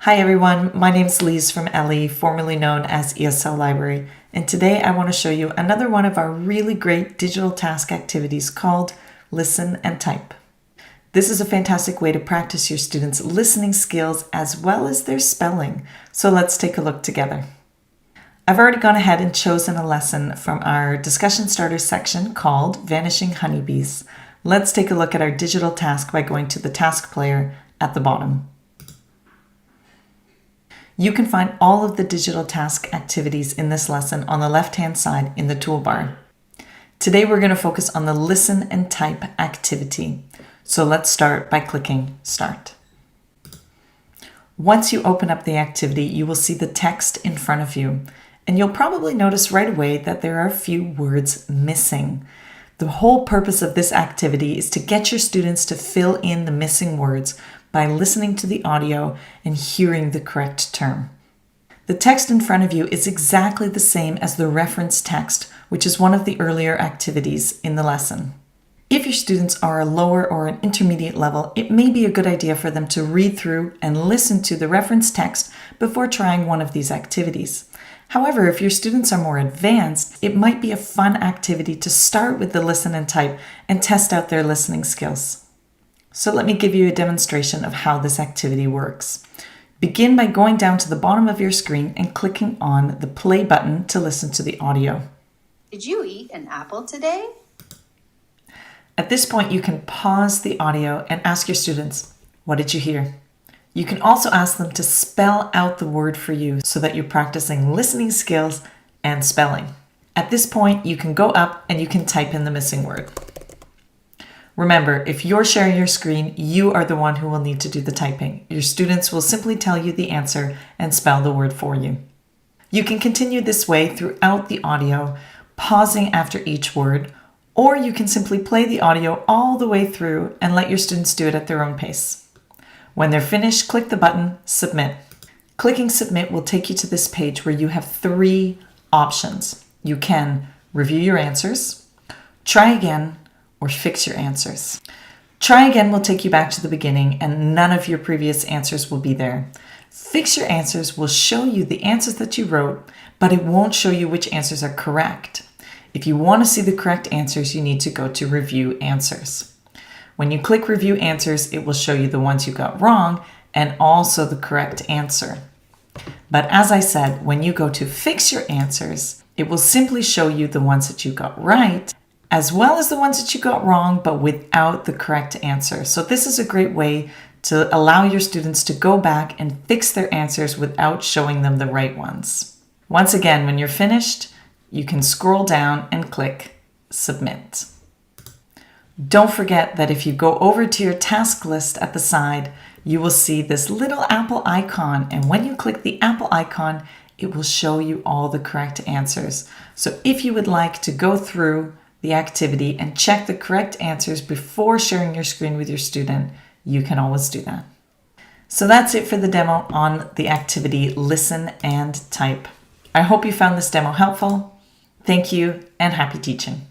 Hi everyone, my name is Lise from Ellii, formerly known as ESL Library, and today I want to show you another one of our really great digital task activities called Listen and Type. This is a fantastic way to practice your students' listening skills as well as their spelling, so let's take a look together. I've already gone ahead and chosen a lesson from our discussion starter section called Vanishing Honeybees. Let's take a look at our digital task by going to the task player at the bottom. You can find all of the digital task activities in this lesson on the left-hand side in the toolbar. Today we're going to focus on the listen and type activity. So let's start by clicking Start. Once you open up the activity, you will see the text in front of you, and you'll probably notice right away that there are a few words missing. The whole purpose of this activity is to get your students to fill in the missing words by listening to the audio and hearing the correct term. The text in front of you is exactly the same as the reference text, which is one of the earlier activities in the lesson. If your students are a lower or an intermediate level, it may be a good idea for them to read through and listen to the reference text before trying one of these activities. However, if your students are more advanced, it might be a fun activity to start with the listen and type and test out their listening skills. So let me give you a demonstration of how this activity works. Begin by going down to the bottom of your screen and clicking on the play button to listen to the audio. Did you eat an apple today? At this point, you can pause the audio and ask your students, what did you hear? You can also ask them to spell out the word for you so that you're practicing listening skills and spelling. At this point, you can go up and you can type in the missing word. Remember, if you're sharing your screen, you are the one who will need to do the typing. Your students will simply tell you the answer and spell the word for you. You can continue this way throughout the audio, pausing after each word, or you can simply play the audio all the way through and let your students do it at their own pace. When they're finished, click the button Submit. Clicking Submit will take you to this page where you have 3 options. You can review your answers, try again, or fix your answers. Try again will take you back to the beginning and none of your previous answers will be there. Fix your answers will show you the answers that you wrote, but it won't show you which answers are correct. If you want to see the correct answers, you need to go to Review Answers. When you click Review Answers, it will show you the ones you got wrong and also the correct answer. But as I said, when you go to Fix Your Answers, it will simply show you the ones that you got right as well as the ones that you got wrong, but without the correct answer. So this is a great way to allow your students to go back and fix their answers without showing them the right ones. Once again, when you're finished, you can scroll down and click Submit. Don't forget that if you go over to your task list at the side, you will see this little apple icon. And when you click the apple icon, it will show you all the correct answers. So if you would like to go through the activity and check the correct answers before sharing your screen with your student, you can always do that. So that's it for the demo on the activity Listen and Type. I hope you found this demo helpful. Thank you and happy teaching.